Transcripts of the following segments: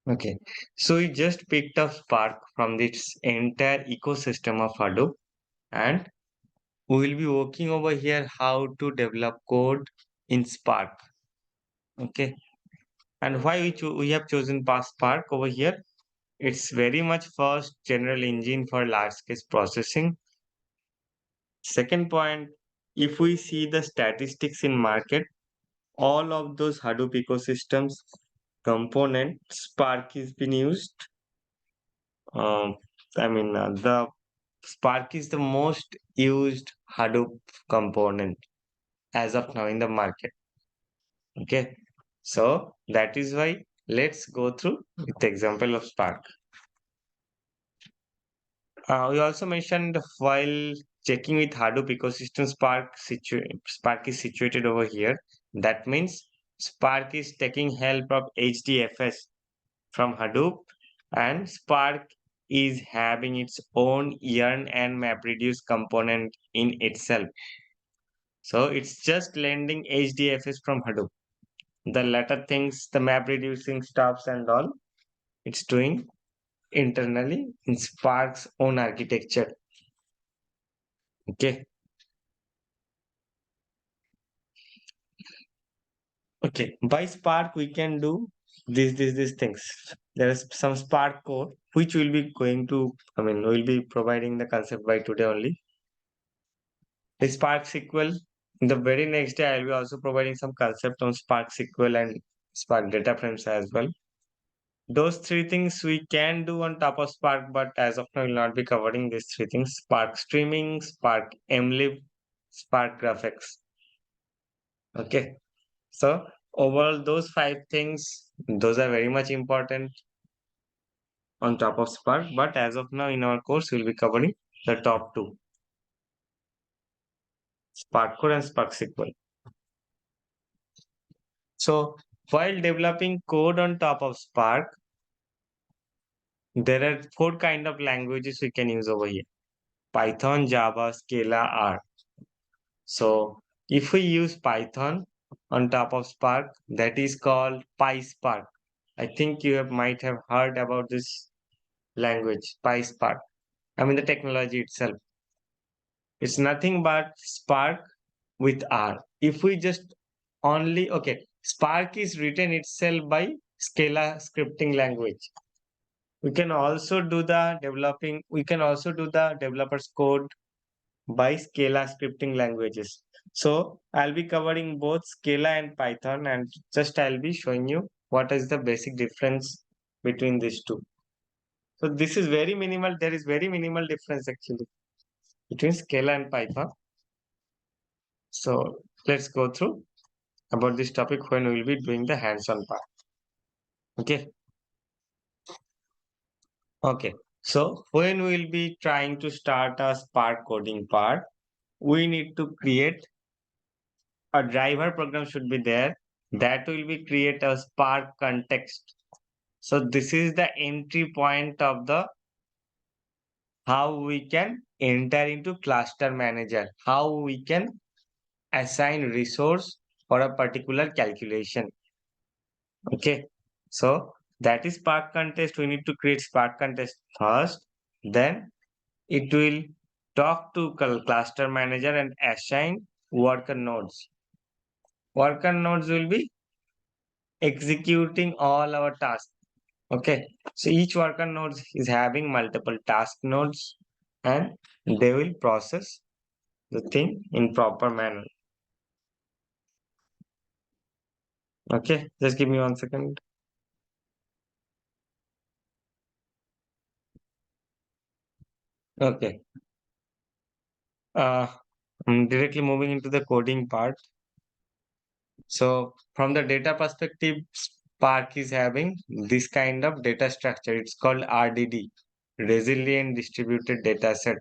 Okay, so we just picked up Spark from this entire ecosystem of Hadoop, and we will be working over here how to develop code in Spark. Okay, and why we have chosen Spark over here? It's very much first general engine for large scale processing. Second point, if we see the statistics in market, all of those Hadoop ecosystems component Spark is being used. Um, the Spark is the most used Hadoop component as of now in the market. Okay, so that is why let's go through with the example of Spark. We also mentioned while checking with Hadoop ecosystem, Spark is situated over here. That means Spark is taking help of HDFS from Hadoop, and Spark is having its own yarn and MapReduce component in itself. So it's just lending HDFS from Hadoop. The latter things, the map reducing stuffs and all, it's doing internally in Spark's own architecture. Okay. Okay. By Spark, we can do these things. There is some Spark code which will be going to, we'll be providing the concept by today only. The Spark SQL. The very next day, I'll be also providing some concept on Spark SQL and Spark data frames as well. Those three things we can do on top of Spark, but as of now, we'll not be covering these three things: Spark streaming, Spark mlib, Spark graphics. Okay. So overall, those five things, those are very much important on top of Spark. But as of now, in our course, we'll be covering the top two: Spark Core and Spark SQL. So while developing code on top of Spark, there are four kind of languages we can use over here: Python, Java, Scala, R. So if we use Python on top of Spark, that is called PySpark. I think might have heard about this language, PySpark. The technology itself. It's nothing but Spark with R. If we just okay, Spark is written itself by Scala scripting language. We can also do the developer's code by Scala scripting languages. So I'll be covering both Scala and Python, and just I'll be showing you what is the basic difference between these two. So this is very minimal. There is very minimal difference actually between Scala and Python. So let's go through about this topic when we will be doing the hands-on part. Okay. Okay. So when we will be trying to start a Spark coding part, we need to create a driver program should be there that will be create a Spark context. So this is the entry point of the how we can enter into cluster manager, how we can assign resource for a particular calculation. Okay, so that is Spark contest. We need to create Spark contest first, then it will talk to cluster manager and assign worker nodes. Worker nodes will be executing all our tasks. Okay, so each worker node is having multiple task nodes and they will process the thing in proper manner. Okay, just give me 1 second. Okay, uh, I'm directly moving into the coding part. So from the data perspective, Spark is having this kind of data structure. It's called RDD, Resilient Distributed Dataset.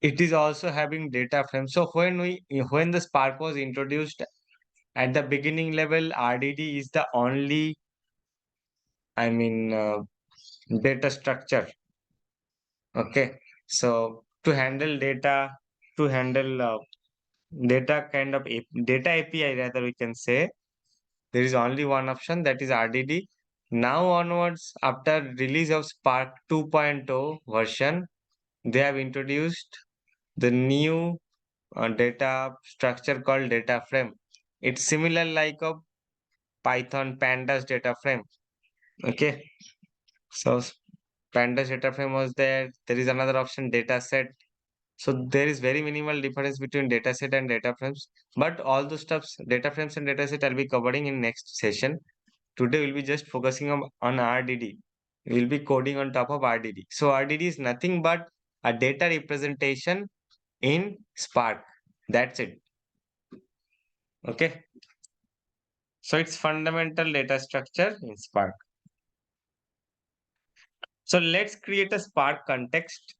It is also having data frame. So when the Spark was introduced at the beginning level, RDD is the only, I mean, uh, data structure. Okay, so to handle data kind of data API, rather we can say there is only one option, that is RDD. Now onwards, after release of Spark 2.0 version, they have introduced the new data structure called data frame. It's similar like a Python pandas data frame. Okay, so pandas data frame was there. There is another option dataset. So there is very minimal difference between dataset and data frames. But all the stuffs, data frames and dataset, I'll be covering in next session. Today we'll be just focusing on RDD. We'll be coding on top of RDD. So RDD is nothing but a data representation in Spark. That's it. Okay. So it's fundamental data structure in Spark. So let's create a Spark context.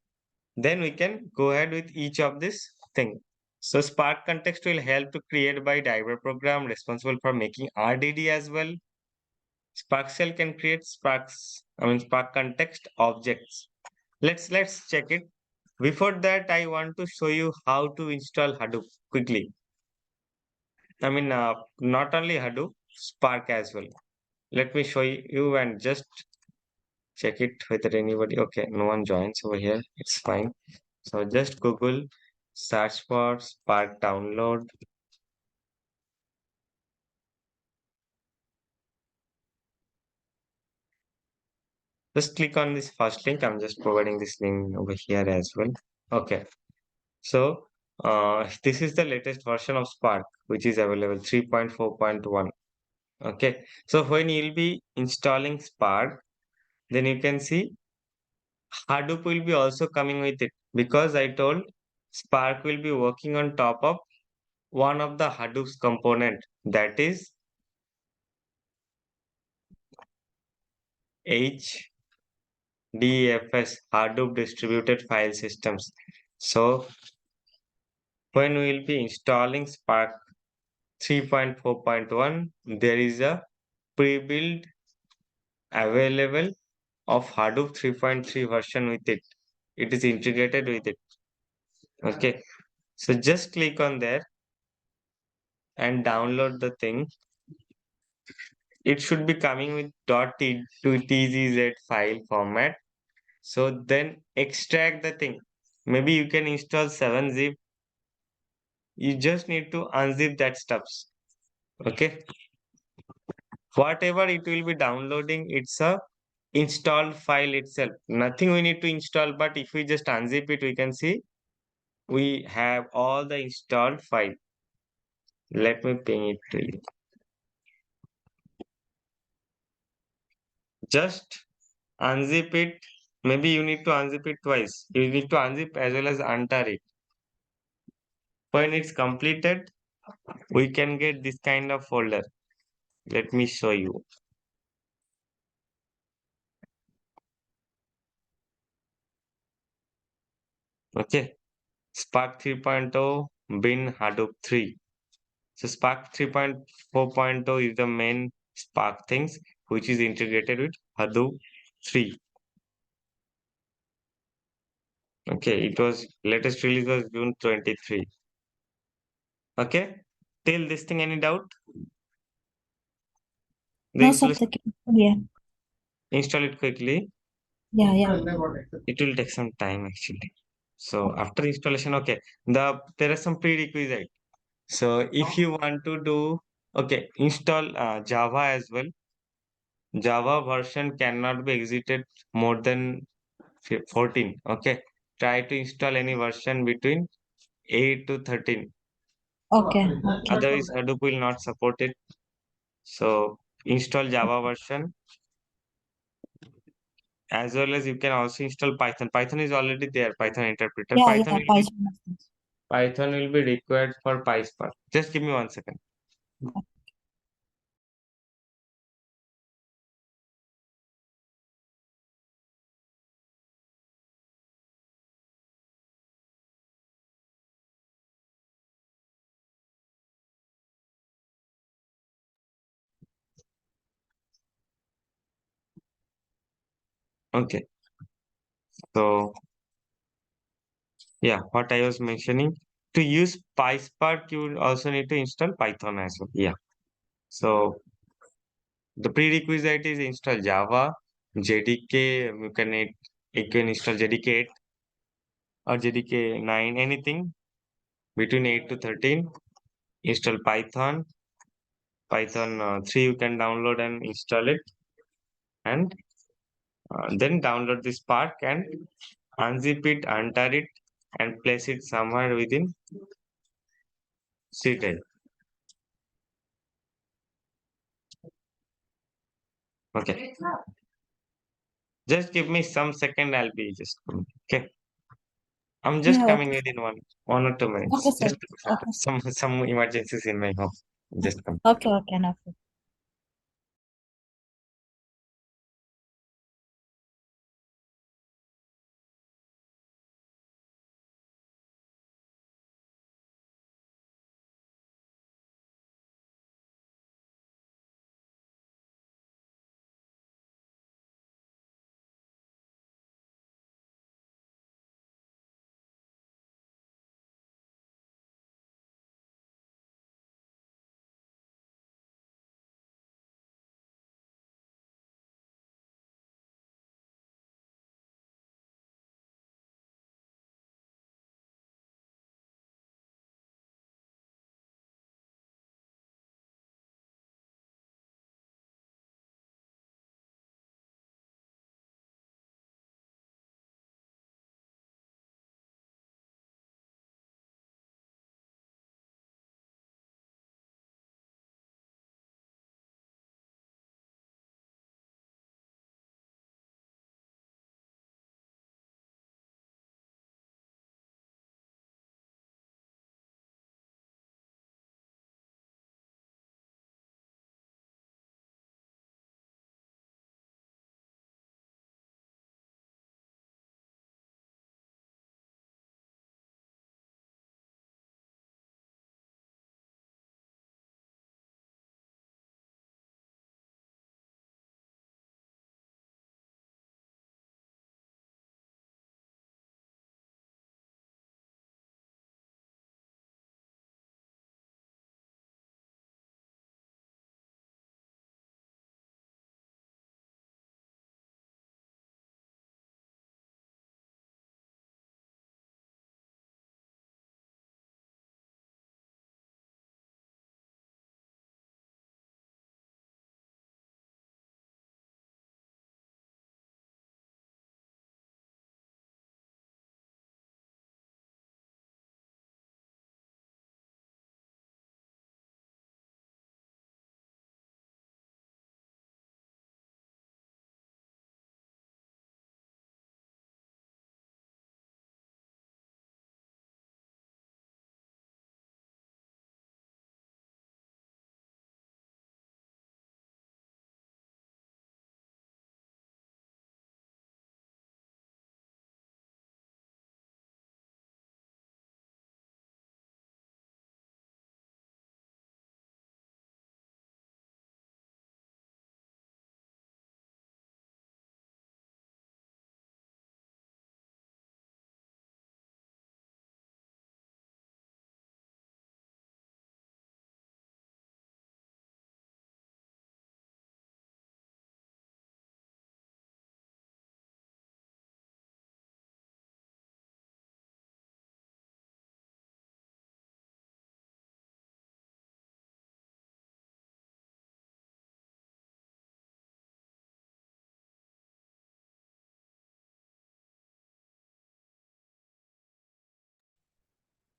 Then we can go ahead with each of this thing. So Spark context will help to create by driver program responsible for making RDD as well. Spark shell can create Spark context objects. Let's check it. Before that, I want to show you how to install Hadoop quickly. Not only Hadoop, Spark as well. Let me show you and just check it whether anybody. Okay, no one joins over here. It's fine. So just Google, search for Spark download. Just click on this first link. I'm just providing this link over here as well. Okay. So this is the latest version of Spark, which is available 3.4.1. Okay. So when you'll be installing Spark, then you can see Hadoop will be also coming with it because I told Spark will be working on top of one of the Hadoop's component, that is HDFS, Hadoop Distributed File Systems. So when we will be installing Spark 3.4.1, there is a pre-built available of Hadoop 3.3 version with it. It is integrated with it. Okay. So just click on there and download the thing. It should be coming with .tzz file format. So then extract the thing. Maybe you can install 7-zip. You just need to unzip that stuffs. Okay. Whatever it will be downloading, it's a installed file itself. Nothing we need to install, but if we just unzip it, we can see we have all the installed file. Let me ping it to you. Just unzip it. Maybe you need to unzip it twice. You need to unzip as well as untar it. When it's completed, we can get this kind of folder. Let me show you. Okay. Spark 3.0 bin Hadoop 3. So Spark 3.4.0 is the main Spark things which is integrated with Hadoop 3. Okay, it was latest release was June 23. Okay, till this thing any doubt? The No, sir. Yeah. install it quickly. Yeah, yeah. It will take some time actually. So after installation, okay, there are some prerequisite. So if you want to do, okay, install Java as well. Java version cannot be exited more than 14. Okay, try to install any version between 8 to 13. Okay, okay. Otherwise, Hadoop will not support it. So install Java version as well as you can also install Python. Python is already there. Python interpreter. Yeah, yeah, Python. Python will be required for PySpark. Just give me 1 second. Okay. So yeah, what I was mentioning, to use PySpark, you will also need to install Python as well. Yeah. So The prerequisite is install Java, JDK. You can install JDK 8 or JDK 9, anything between 8 to 13. Install Python 3 you can download and install it, and then download the Spark and unzip it, untar it, and place it somewhere within C drive. Okay. Just give me some second. I'll be just coming. Okay. I'm just Yeah, coming okay. within 1 or 2 minutes. Okay, sir. Just Okay, sir. some emergencies in my home. Just come. Okay, okay, no problem.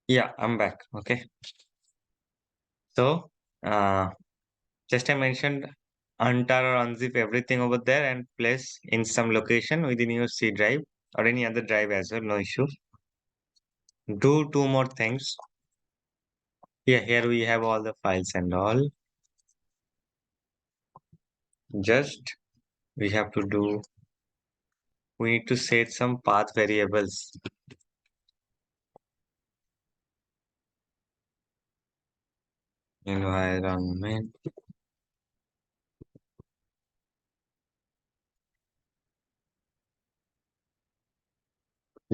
Yeah, I'm back. Okay. So, uh, just I mentioned untar or unzip everything over there and place in some location within your C drive or any other drive as well. No issue. Do two more things. Yeah, here we have all the files and all. Just we have to do, we need to set some path variables. Environment.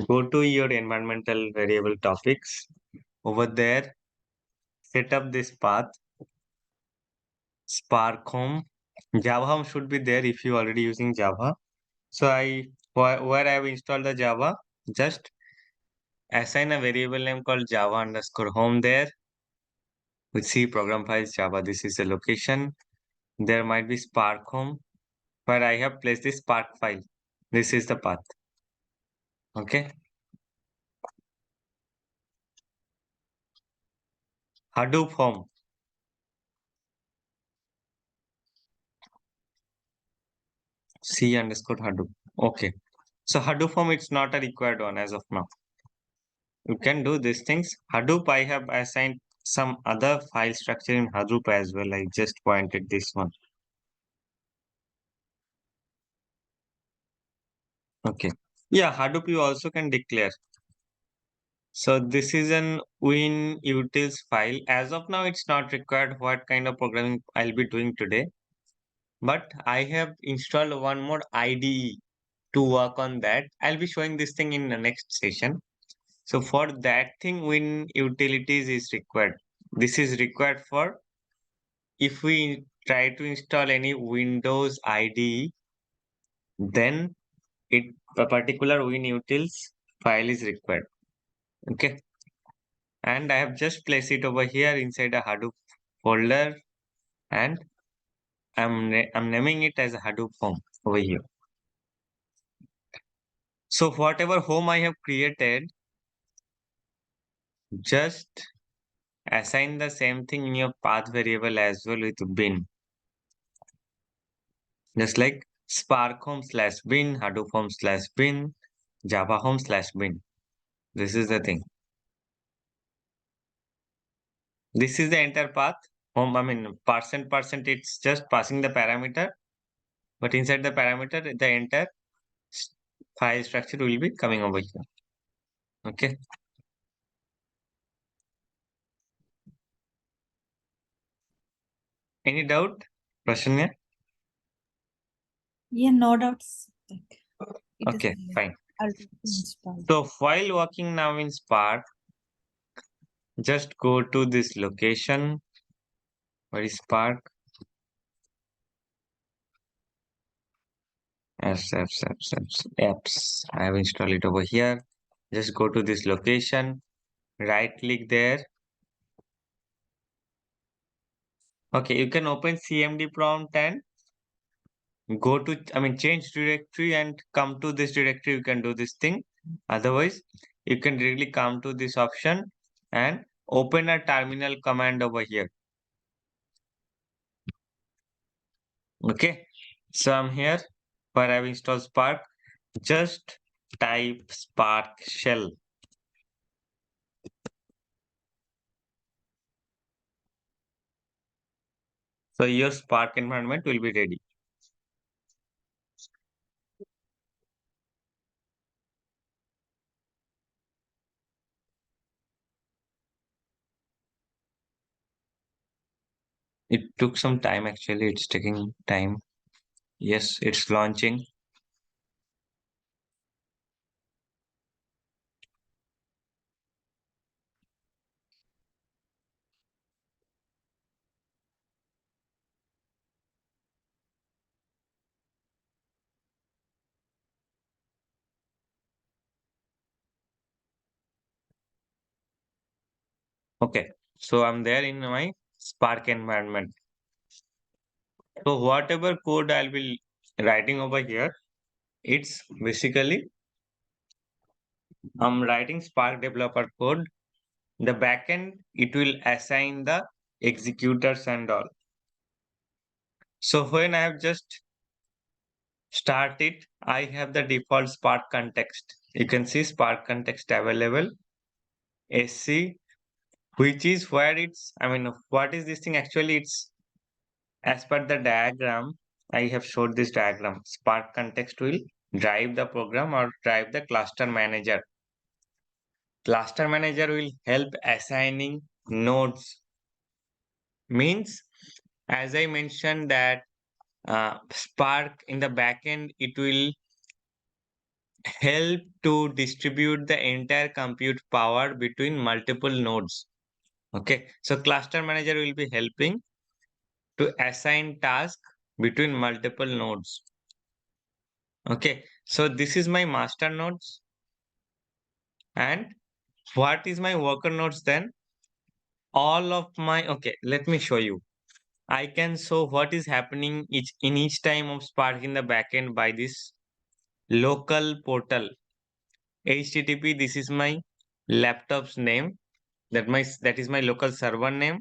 Go to your environmental variable topics. Over there, set up this path, Spark Home. Java home should be there if you already using Java. So where I have installed the Java, just assign a variable name called Java underscore home there. We see program files Java. This is the location. There might be Spark home where I have placed the Spark file. This is the path. Okay. Hadoop home. C underscore Hadoop. Okay. So Hadoop home, it's not a required one as of now. You can do these things. Hadoop, I have assigned some other file structure in Hadoop as well. I just pointed this one. Okay. Yeah, Hadoop you also can declare. So this is an win utils file. As of now, it's not required what kind of programming I'll be doing today. But I have installed one more IDE to work on that. I'll be showing this thing in the next session. So for that thing, win utilities is required. This is required for if we try to install any Windows IDE, then a particular WinUtils file is required. Okay. And I have just placed it over here inside a Hadoop folder, and I'm naming it as a Hadoop home over here. So whatever home I have created, just assign the same thing in your path variable as well with bin. Just like Spark home slash bin, Hadoop home slash bin, Java home slash bin. This is the thing. This is the entire path. Home, I mean, percent, it's just passing the parameter. But inside the parameter, the entire file structure will be coming over here. Okay. Any doubt? Question here? Yeah, no doubts. Like, it is Okay, fine. already installed. So while working now in Spark, just go to this location. Where is Spark? Apps. I have installed it over here. Just go to this location, right click there. Okay, you can open CMD prompt and go to, I mean, change directory and come to this directory. You can do this thing. Otherwise, you can really come to this option and open a terminal command over here. Okay, so I'm here where I've installed Spark. Just type Spark shell. So your Spark environment will be ready. It took some time actually. It's taking time. Yes, it's launching. Okay, so I'm there in my Spark environment. So whatever code I'll be writing over here, it's basically I'm writing Spark developer code. The backend, it will assign the executors and all. So when I have just start it, I have the default Spark context. You can see Spark context available. SC, which is where it's, I mean, what is this thing? Actually, it's as per the diagram. I have showed this diagram. Spark context will drive the program or drive the cluster manager. Cluster manager will help assigning nodes. Means, as I mentioned that Spark in the backend, it will help to distribute the entire compute power between multiple nodes. Okay, so cluster manager will be helping to assign task between multiple nodes. Okay, so this is my master nodes. And what is my worker nodes then? All of my, okay, let me show you. I can show what is happening in each time of Spark in the backend by this local portal. HTTP, this is my laptop's name. That is my local server name.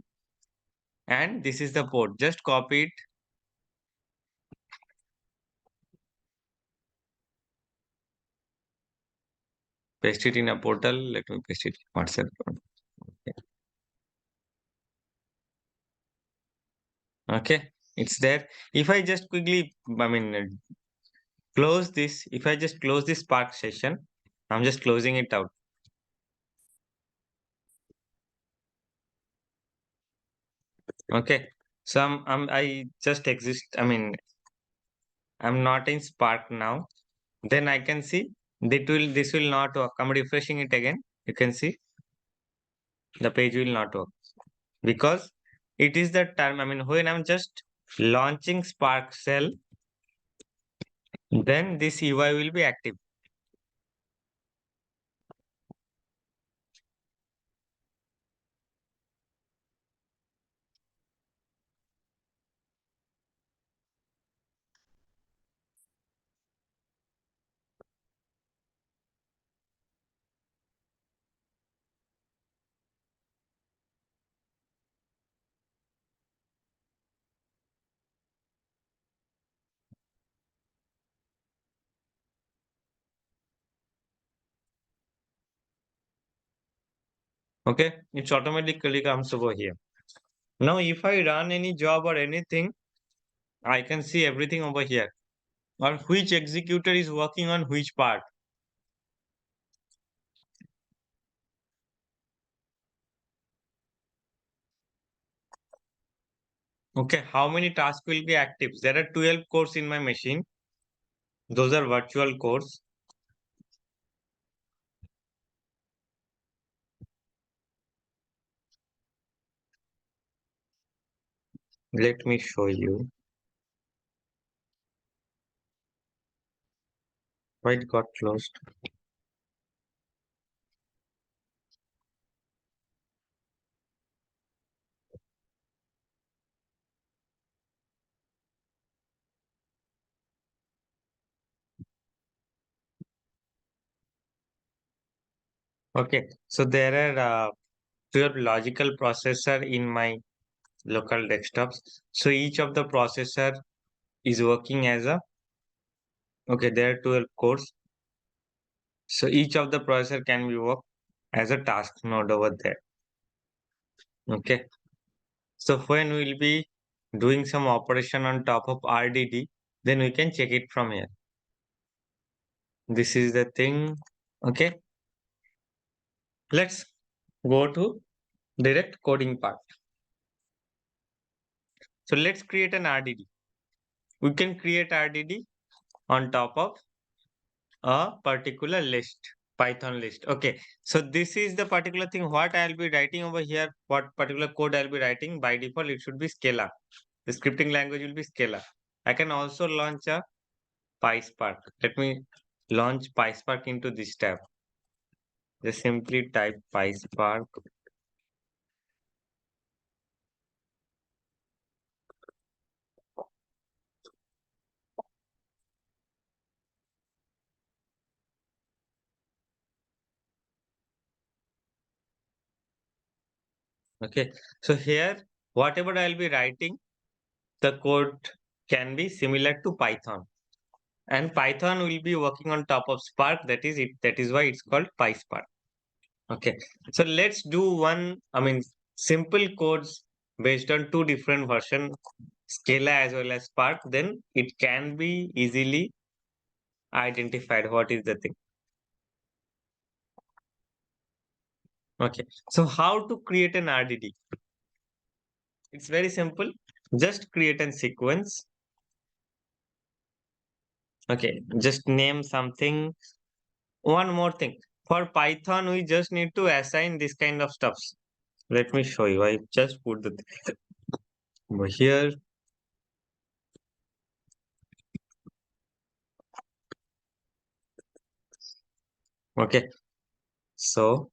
And this is the port. Just copy it. Paste it in a portal. Let me paste it in WhatsApp. Okay, it's there. If I just quickly, close this. If I just close this Spark session, I'm just closing it out. Okay, so I just exist. I'm not in Spark now. Then I can see this will not work. I'm refreshing it again. You can see the page will not work because it is the term. When I'm just launching Spark Shell, then this UI will be active. Okay, it's automatically comes over here. Now, if I run any job or anything, I can see everything over here or which executor is working on which part. Okay, how many tasks will be active? There are 12 cores in my machine. Those are virtual cores. Let me show you why it got closed. Okay, so there are 12 logical processor in my local desktops. So each of the processor is working as a, okay, there are 12 cores. So each of the processor can be work as a task node over there. Okay. So when we'll be doing some operation on top of RDD, then we can check it from here. This is the thing. Okay. Let's go to direct coding part. So let's create an RDD. We can create RDD on top of a particular list, Python list. Okay. So this is the particular thing what I'll be writing over here. What particular code I'll be writing by default, it should be Scala. The scripting language will be Scala. I can also launch a PySpark. Let me launch PySpark into this tab. Just simply type PySpark. Okay. So here, whatever I'll be writing, the code can be similar to Python. And Python will be working on top of Spark. That is it. That is why it's called PySpark. Okay. So let's do simple codes based on two different version, Scala as well as Spark. Then it can be easily identified what is the thing. Okay. So how to create an RDD? It's very simple. Just create a sequence. Okay. Just name something. One more thing. For Python, we just need to assign this kind of stuffs. Let me show you. I just put the over here. Okay. So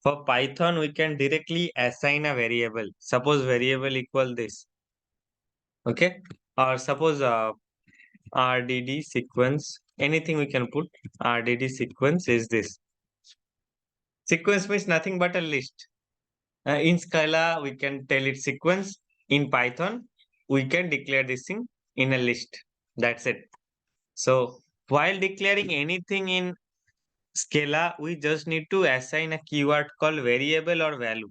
for Python, we can directly assign a variable. Suppose variable equal this. Okay. Or suppose RDD sequence, anything we can put. RDD sequence is this. Sequence means nothing but a list. In Scala, we can tell it sequence. In Python, we can declare this thing in a list. That's it. So while declaring anything in Scala, we just need to assign a keyword called variable or value.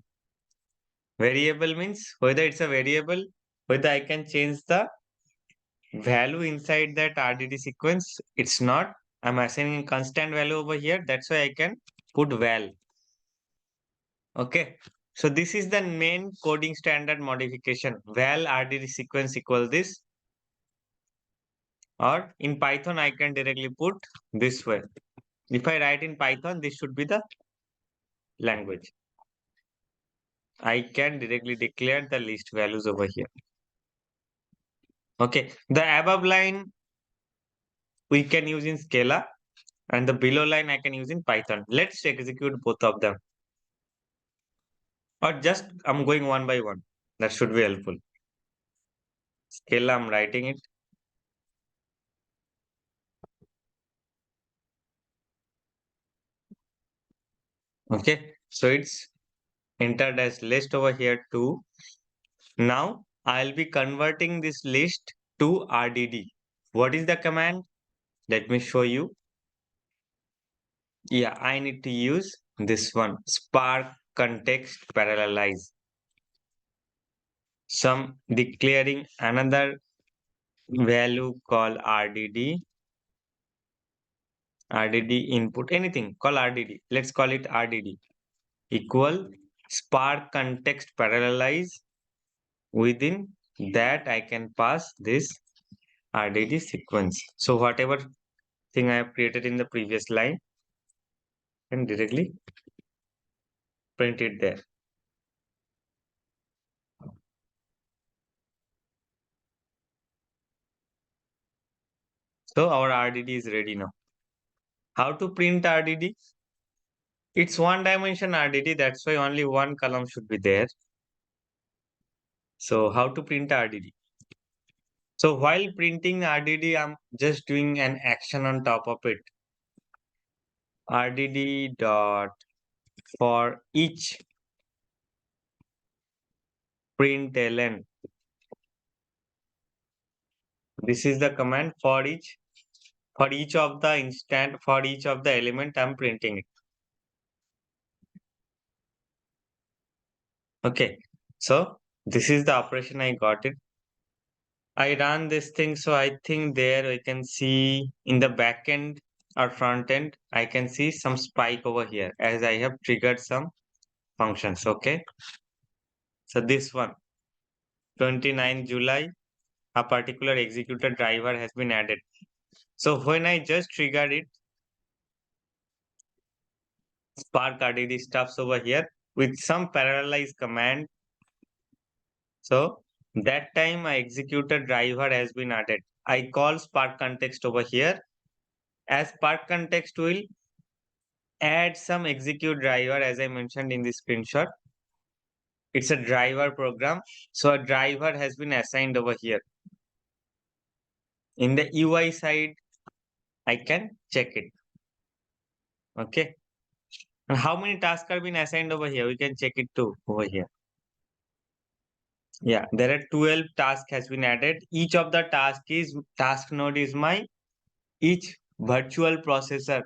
Variable means whether it's a variable, whether I can change the value inside that RDD sequence. It's not. I'm assigning constant value over here. That's why I can put val. Okay. So this is the main coding standard modification. Val RDD sequence equal this. Or in Python, I can directly put this way. If I write in Python, this should be the language. I can directly declare the list values over here. Okay. The above line we can use in Scala and the below line I can use in Python. Let's execute both of them. Or just I'm going one by one. That should be helpful. Scala, I'm writing it. Okay. So it's entered as list over here too. Now I'll be converting this list to RDD. What is the command? Let me show you. Yeah, I need to use this one, Spark context parallelize. So I'm declaring another value called RDD input, anything, call RDD. Let's call it RDD equal Spark context parallelize. Within that, I can pass this RDD sequence. So whatever thing I have created in the previous line, and directly print it there. So our RDD is ready now. How to print RDD? It's one dimension RDD, that's why only one column should be there. So how to print RDD? So while printing RDD, I'm just doing an action on top of it. RDD dot for each println. This is the command for each of the instant, for each of the element I'm printing it. Okay. So this is the operation I got it. I ran this thing, so I think there I can see in the back end or front end, I can see some spike over here as I have triggered some functions. Okay. So this one, 29 July, a particular executor driver has been added. So when I just triggered it, Spark RDD stuffs over here with some parallelize command. So that time my executor driver has been added. I call Spark context over here. As Spark context will add some execute driver as I mentioned in the screenshot. It's a driver program. So a driver has been assigned over here. In the UI side, I can check it. Okay. And how many tasks are been assigned over here? We can check it too over here. Yeah, there are 12 tasks has been added. Each of the task node is my each virtual processor.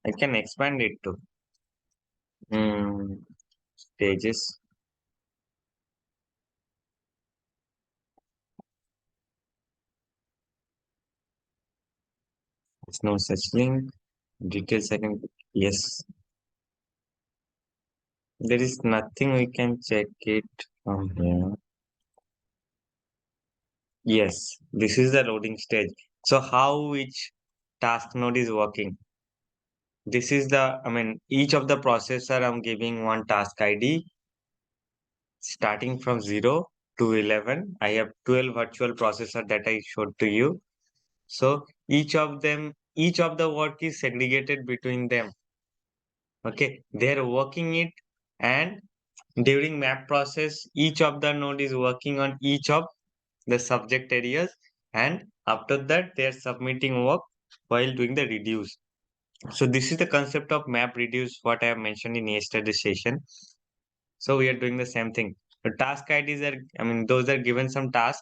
I can expand it to stages. There's no such link. Details I can, yes. There is nothing we can check it from here. Yes, this is the loading stage. So how each task node is working. This is the, each of the processor I'm giving one task ID starting from 0. to 11. I have 12 virtual processor that I showed to you. So each of the work is segregated between them. Okay, they're working it, and during map process, each of the node is working on each of the subject areas, and after that they are submitting work while doing the reduce. So this is the concept of map reduce, what I have mentioned in yesterday's session. So we are doing the same thing. The task IDs are, those are given some task,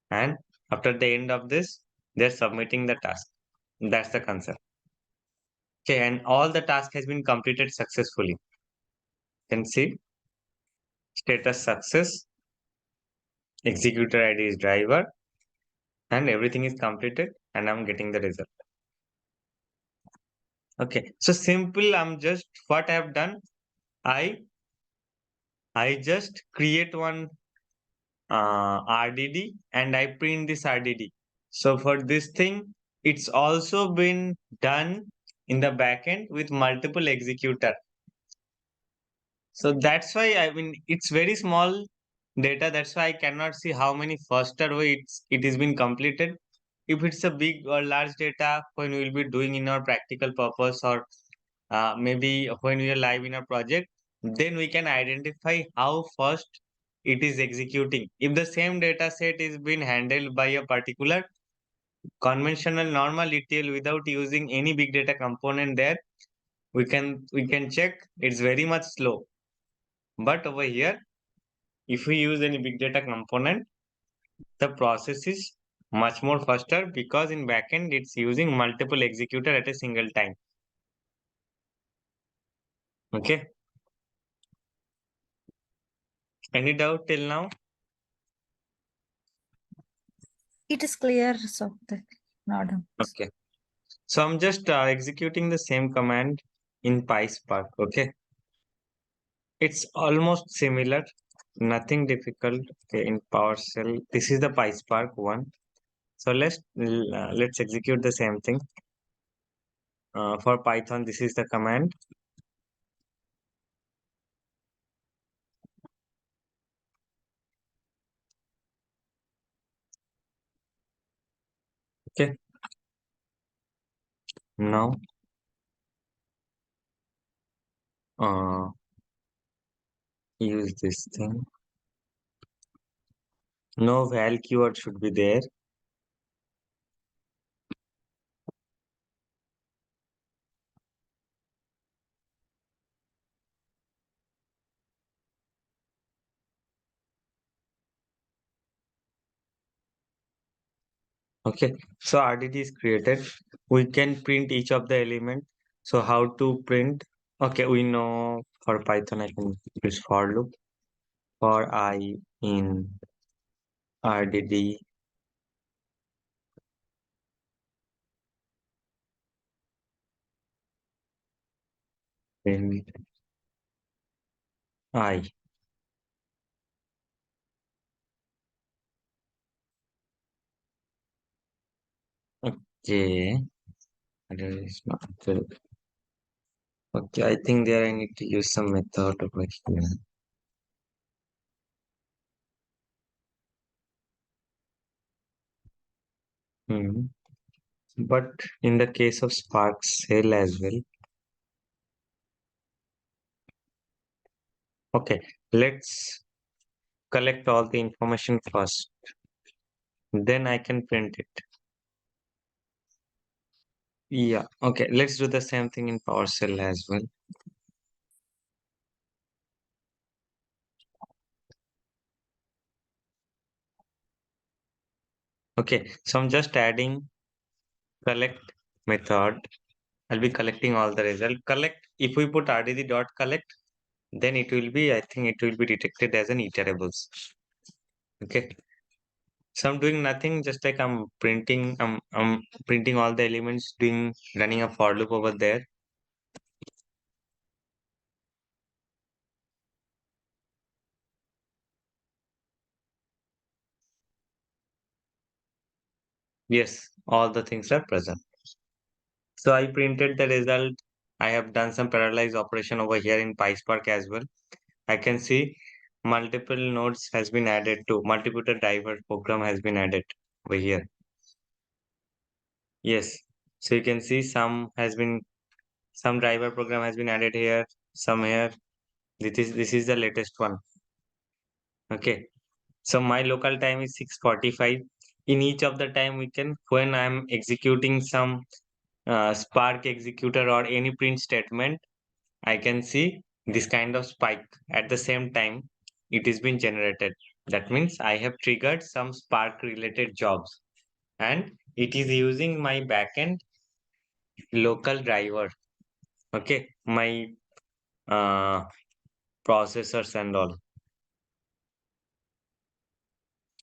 and after the end of this, they're submitting the task. That's the concept. Okay, and all the task has been completed successfully. You can see status success, executor ID is driver, and everything is completed, and I'm getting the result. Okay, so simple. What I have done. I I just create one RDD and I print this RDD. So for this thing, it's also been done in the backend with multiple executor. So that's why it's very small data. That's why I cannot see how many faster way it is been completed. If it's a big or large data, when we will be doing in our practical purpose, or maybe when we are live in a project, then we can identify how fast it is executing. If the same data set is being handled by a particular conventional normal ETL without using any big data component there, we can check it's very much slow. But over here, if we use any big data component, the process is much more faster because in backend it's using multiple executor at a single time. Okay. Any doubt till now? It is clear, Satvik. Not Okay. So I'm just executing the same command in PySpark. Okay. It's almost similar, nothing difficult. Okay, in PowerShell, this is the PySpark one. So let's execute the same thing. For Python, this is the command. Okay. Now, uh, use this thing. No val keyword should be there. Okay. So RDD is created. We can print each of the element. So how to print? Okay, we know for Python I can use for loop. For I in RDD print I. Okay. There is not good. Okay, I think there I need to use some method over here. Hmm. But in the case of Spark Shell as well. Okay, let's collect all the information first. Then I can print it. Yeah, okay, let's do the same thing in PowerShell as well. Okay, so I'm just adding collect method. I'll be collecting all the result. Collect, if we put RDD dot collect, then it will be, I think it will be detected as an iterables. Okay. So I'm doing nothing, just like I'm printing all the elements, running a for loop over there. Yes, all the things are present. So I printed the result. I have done some parallelized operation over here in PySpark as well. I can see multiple nodes has been added to multiple driver program has been added over here. Yes. So you can see some driver program has been added here, some here. This is the latest one. Okay. So my local time is 6:45. In each of the time we can, when I'm executing some Spark executor or any print statement, I can see this kind of spike at the same time it is being generated. That means I have triggered some Spark related jobs and it is using my backend local driver. Okay, my uh, processors and all.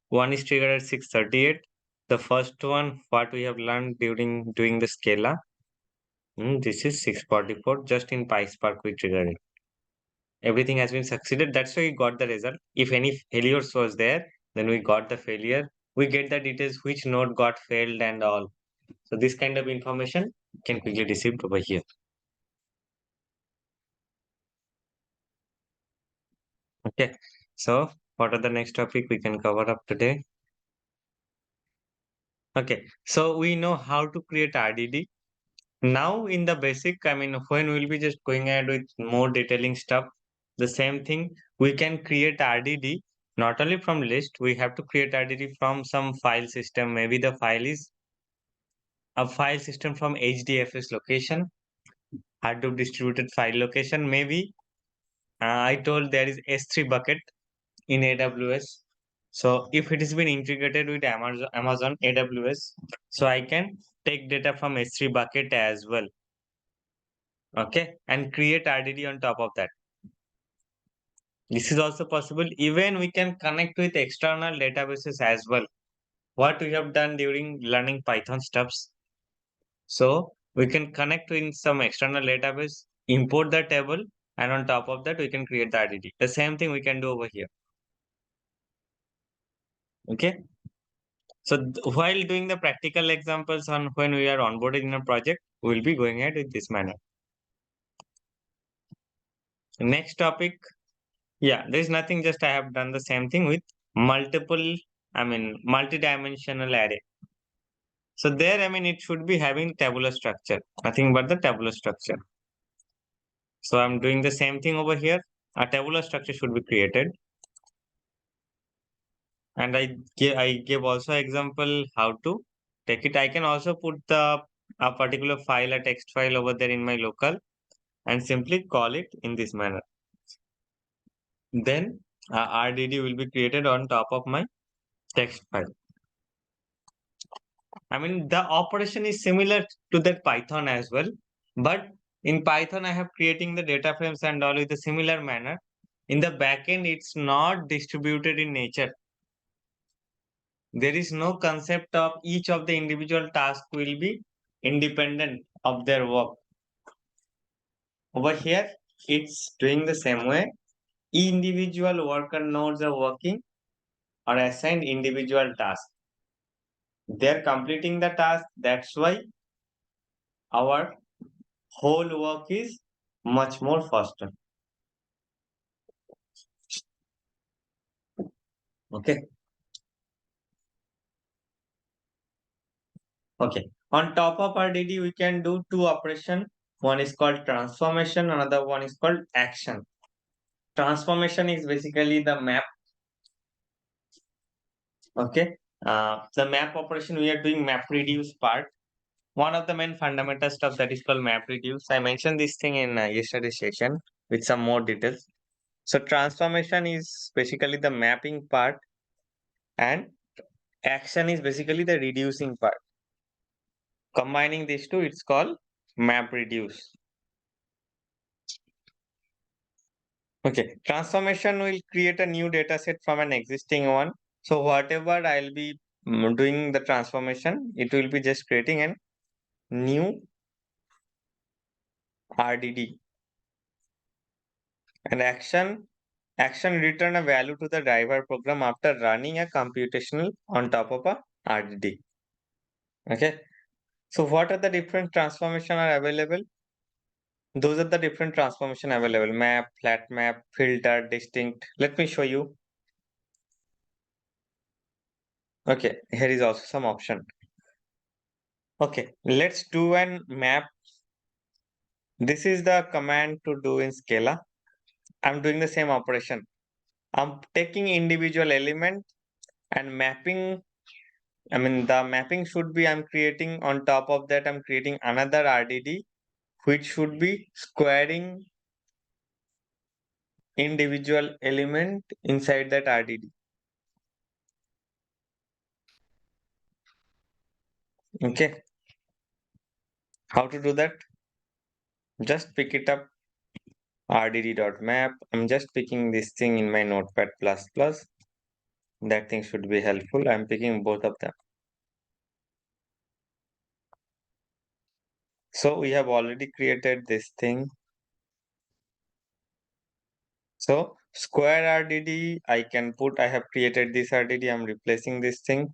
One is triggered at 6:38. The first one, what we have learned during doing the Scala. This is 6:44. Just in PySpark we triggered it. Everything has been succeeded. That's why we got the result. If any failures was there, then we got the failure. We get the details which node got failed and all. So this kind of information can quickly received over here. Okay. So what are the next topic we can cover up today? Okay. So we know how to create RDD. Now in the basic, I mean, when we'll be just going ahead with more detailing stuff, the same thing, we can create RDD not only from list, we have to create RDD from some file system. Maybe the file is a file system from HDFS location, Hadoop distributed file location. Maybe I told there is S3 bucket in AWS. So if it has been integrated with Amazon AWS, so I can take data from S3 bucket as well. Okay, and create RDD on top of that. This is also possible. Even we can connect with external databases as well. What we have done during learning Python stuffs. So we can connect in some external database, import the table, and on top of that, we can create the RDD. The same thing we can do over here. Okay. So while doing the practical examples on when we are onboarded in a project, we will be going ahead with this manner. Next topic. Yeah, there is nothing, just I have done the same thing with multi-dimensional array. So there, I mean, it should be having tabular structure, nothing but the tabular structure. So I'm doing the same thing over here. A tabular structure should be created. And I gave also example how to take it. I can also put a particular file, a text file over there in my local and simply call it in this manner. Then RDD will be created on top of my text file. I mean, the operation is similar to that Python as well, but in Python, I have creating the data frames and all in the similar manner. In the backend, it's not distributed in nature. There is no concept of each of the individual tasks will be independent of their work. Over here, it's doing the same way. Individual worker nodes are working or assigned individual tasks. They're completing the task. That's why our whole work is much more faster. Okay. Okay. On top of RDD, we can do two operations. One is called transformation, another one is called action. Transformation is basically the map. Okay. The map operation, we are doing map reduce part. One of the main fundamental stuff that is called map reduce. I mentioned this thing in yesterday's session with some more details. So transformation is basically the mapping part and action is basically the reducing part. Combining these two, it's called map reduce. Okay, transformation will create a new data set from an existing one. So whatever I'll be doing the transformation, it will be just creating a new RDD. And action return a value to the driver program after running a computational on top of a RDD. Okay. So what are the different transformation are available? Those are the different transformation available: map, flat map, filter, distinct. Let me show you. Okay, here is also some option. Okay, let's do an map. This is the command to do in Scala. I'm doing the same operation. I'm taking individual element and mapping. I mean, the mapping should be I'm creating on top of that. I'm creating another RDD, which should be squaring individual element inside that RDD. Okay, how to do that? Just pick it up, rdd.map. I'm just picking this thing in my notepad plus plus. That thing should be helpful. I'm picking both of them. So we have already created this thing. So square RDD, I can put, I have created this RDD. I'm replacing this thing.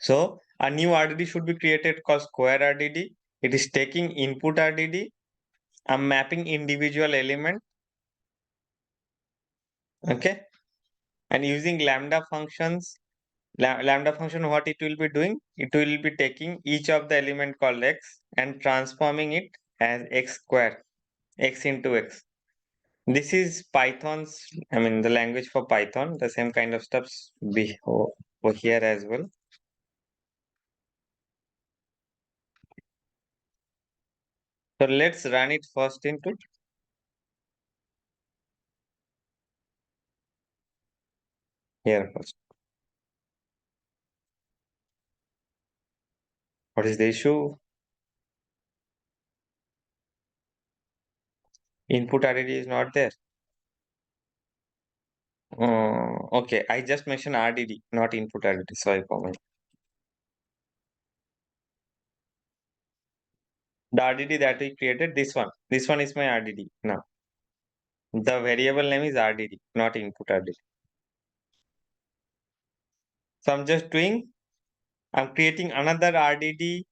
So a new RDD should be created called square RDD. It is taking input RDD. I'm mapping individual element. Okay. And using lambda functions, lambda function, what it will be doing? It will be taking each of the element called x and transforming it as x square, x into x. This is Python's, I mean, the language for Python. The same kind of stuffs be over here as well. So let's run it first into here first. What is the issue? Input RDD is not there. Okay, I just mentioned RDD, not input RDD. Sorry for me. The RDD that we created, this one. This one is my RDD now. The variable name is RDD, not input RDD. So I'm just doing, I'm creating another RDD,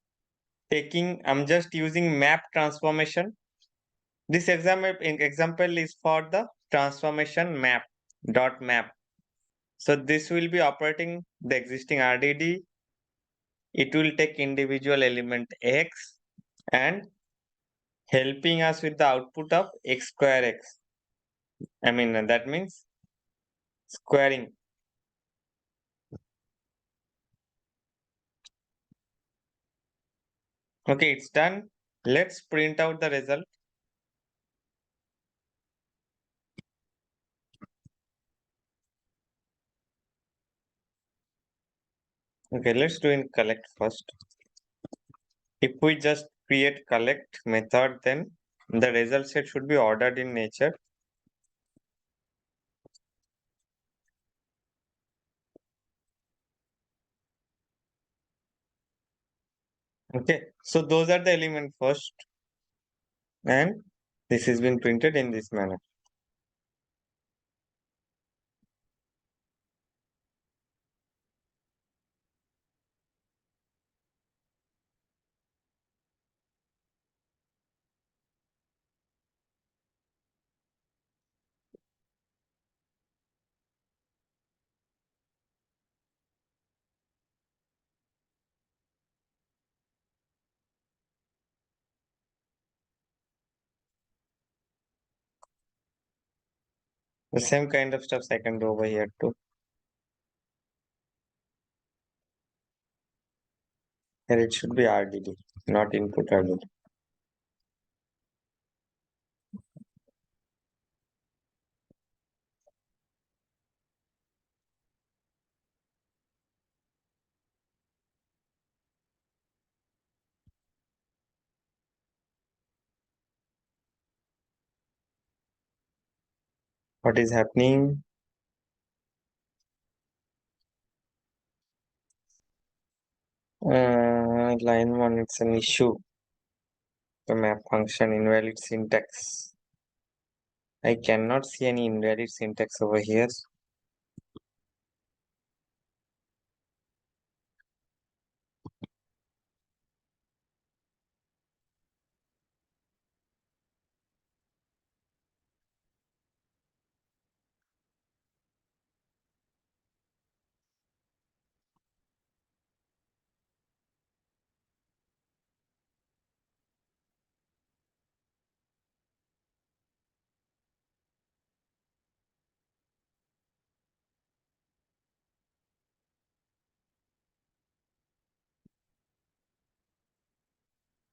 I'm just using map transformation. This example is for the transformation map. So this will be operating the existing RDD. It will take individual element x and helping us with the output of x square x. I mean, that means squaring. Okay, it's done. Let's print out the result. Okay, let's do in collect first. If we just create collect method, then the result set should be ordered in nature. Okay, so those are the element first, and this has been printed in this manner. The same kind of stuff I can do over here too. Here it should be RDD, not input RDD. What is happening? Line 1, it's an issue. The map function invalid syntax. I cannot see any invalid syntax over here.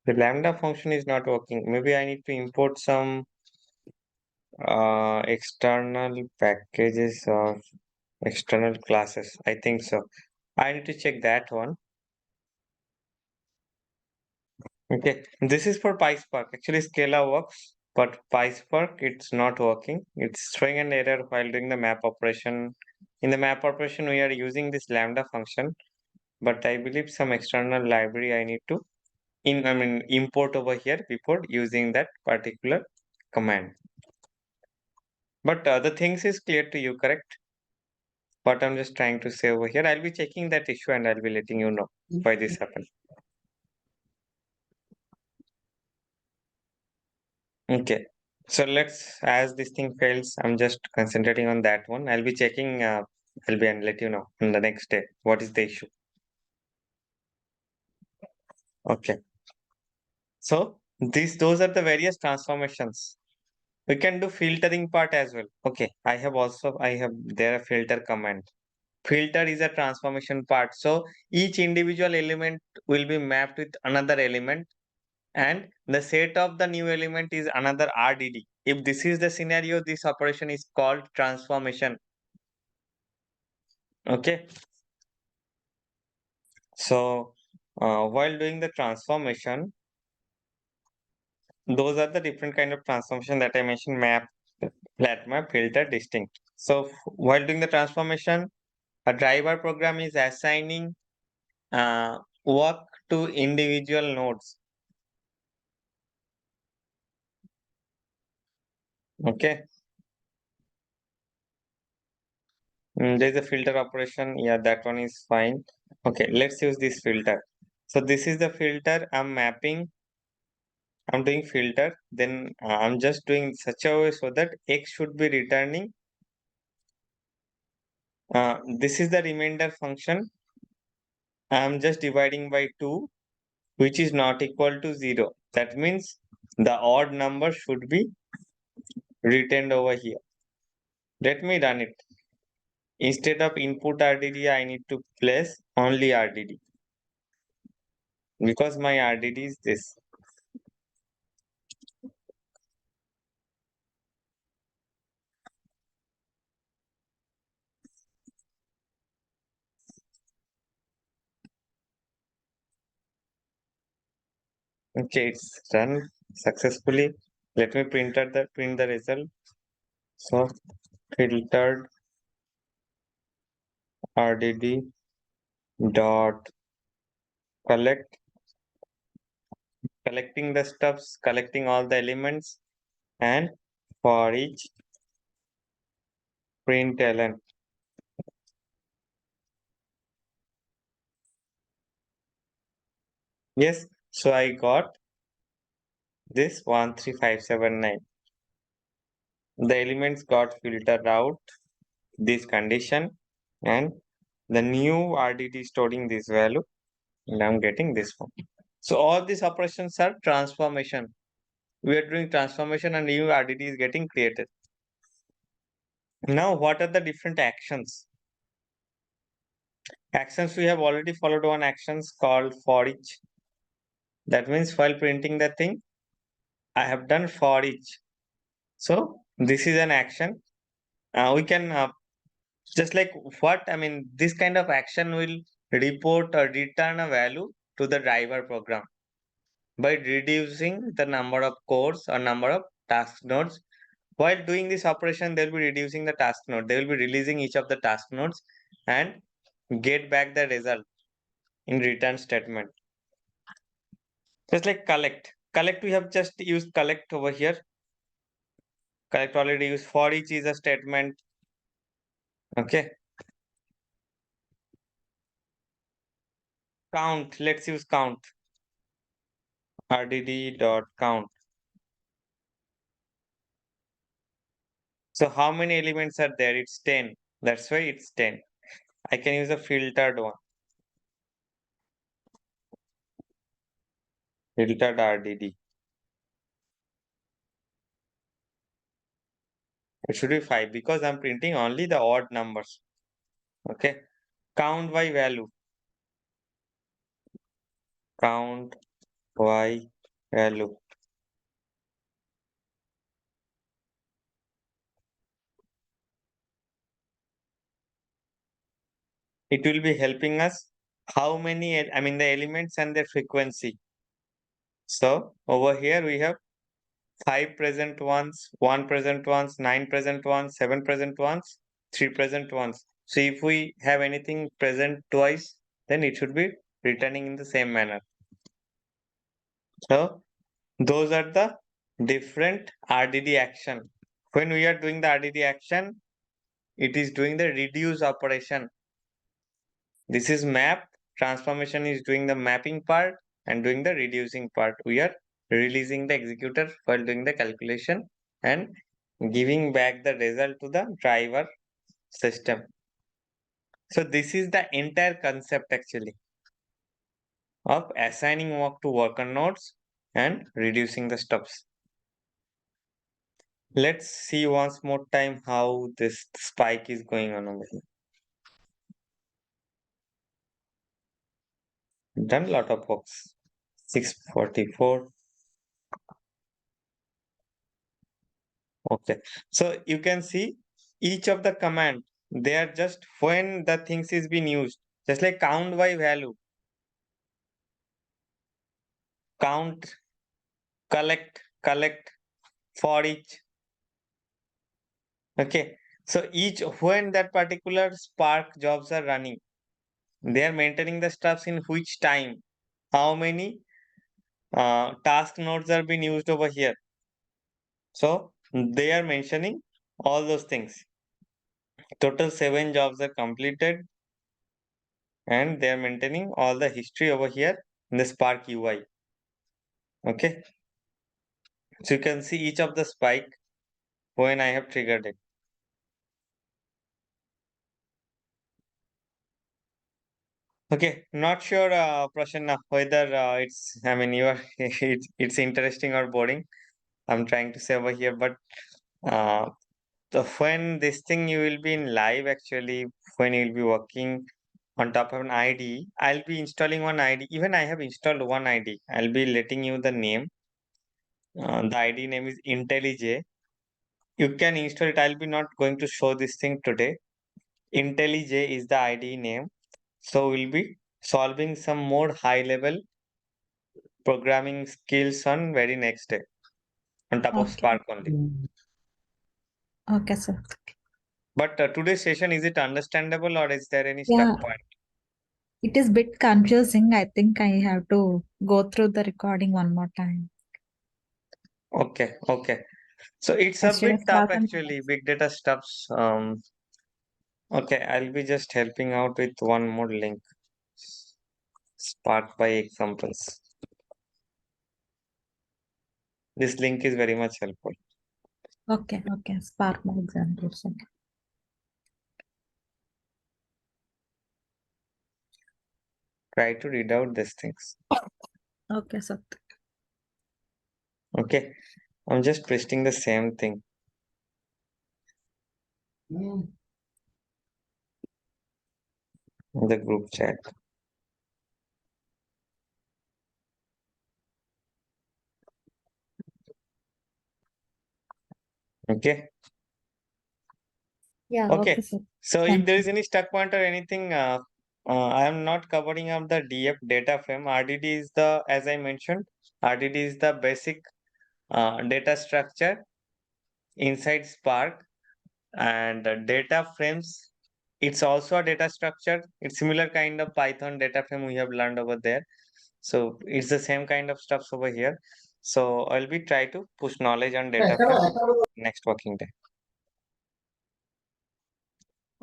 The lambda function is not working. Maybe I need to import some external packages or external classes. I think so. I need to check that one. Okay, this is for PySpark. Actually, Scala works, but PySpark it's not working. It's showing an error while doing the map operation. In the map operation, we are using this lambda function, but I believe some external library I need to import over here before using that particular command. But the things is clear to you, correct? What I'm just trying to say over here, I'll be checking that issue and I'll be letting you know why this happened. Okay. So let's, as this thing fails, I'm just concentrating on that one. I'll be checking, I'll be and let you know on the next day what is the issue. Okay. So those are the various transformations. We can do filtering part as well. Okay. I have there a filter command. Filter is a transformation part. So each individual element will be mapped with another element and the set of the new element is another RDD. If this is the scenario, this operation is called transformation. Okay. So while doing the transformation, those are the different kind of transformation that I mentioned: map, flat map, filter, distinct. So while doing the transformation, a driver program is assigning work to individual nodes. Okay. There's a filter operation. Yeah, that one is fine. Okay, let's use this filter. So this is the filter I'm mapping. I'm doing filter. Then I'm just doing such a way so that X should be returning. This is the remainder function. I'm just dividing by 2, which is not equal to 0. That means the odd number should be returned over here. Let me run it. Instead of input RDD, I need to place only RDD because my RDD is this. Okay, it's done successfully. Let me print the result. So filtered RDD dot collect, collecting the stuffs, collecting all the elements, and for each println. Yes, so I got this 13579. The elements got filtered out this condition and the new RDD storing this value and I'm getting this one. So all these operations are transformation. We are doing transformation and new RDD is getting created. Now what are the different actions? Actions, we have already followed one actions called for each. That means while printing the thing, I have done for each. So this is an action. We can just like what I mean, this kind of action will report or return a value to the driver program by reducing the number of cores or number of task nodes. While doing this operation, they'll be reducing the task node. They will be releasing each of the task nodes and get back the result in return statement. Just like collect. Collect, we have just used collect over here. Collect already used. For each is a statement. Okay. Count. Let's use count. RDD dot count. So how many elements are there? It's 10. That's why it's 10. I can use a filtered one. Filtered RDD. It should be 5 because I'm printing only the odd numbers. Okay. Count by value. Count by value. It will be helping us how many, I mean, the elements and their frequency. So over here we have 5 present ones, 1 present ones, 9 present ones, 7 present ones, 3 present ones. So if we have anything present twice, then it should be returning in the same manner. So those are the different RDD action. When we are doing the RDD action, it is doing the reduce operation. This is map. Transformation is doing the mapping part and doing the reducing part. We are releasing the executor while doing the calculation and giving back the result to the driver system. So this is the entire concept actually of assigning work to worker nodes and reducing the stops. Let's see once more time how this spike is going on over here. Done lot of works. 644. Okay. So you can see each of the command, they are just when the things is being used, just like count by value, count, collect for each. Okay. So each when that particular Spark jobs are running, they are maintaining the stuffs in which time, how many task nodes are being used over here. So they are mentioning all those things. Total 7 jobs are completed and they are maintaining all the history over here in the Spark UI. Okay. So you can see each of the spike when I have triggered it. Okay. Not sure, Prasanna, whether I mean, it's interesting or boring. I'm trying to say over here, but uh, when this thing you will be in live actually, when you will be working on top of an ID, I'll be installing one ID. Even I have installed one ID. I'll be letting you the name. The ID name is IntelliJ. You can install it. I'll be not going to show this thing today. IntelliJ is the ID name. So we'll be solving some more high level programming skills on very next day on top of Okay. Spark only. Okay, sir. But today's session, is it understandable or is there any stuck Yeah, point? it is bit confusing. I think I have to go through the recording one more time. Okay, okay. So it's I a should bit have tough started. actually, big data stuffs. Okay, I'll be just helping out with one more link. Spark by examples. This link is very much helpful. Okay, okay. Spark my examples. Okay. Try to read out these things. Okay, sir. Okay, I'm just pasting the same thing in the group chat. Okay. Yeah, okay, Okay. sir. So if Thank there you. is any stuck point or anything, I am not covering up the DF data frame. RDD is the, as I mentioned, RDD is the basic data structure inside Spark, and data frames. It's also a data structure. It's similar kind of Python data frame we have learned over there. So it's the same kind of stuffs over here. So I'll be try to push knowledge on data frame next working day.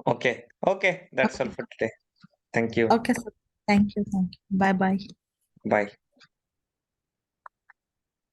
Okay. Okay. That's all Okay, for today. Thank you. okay, sir. Thank you. Thank you. Bye bye. Bye.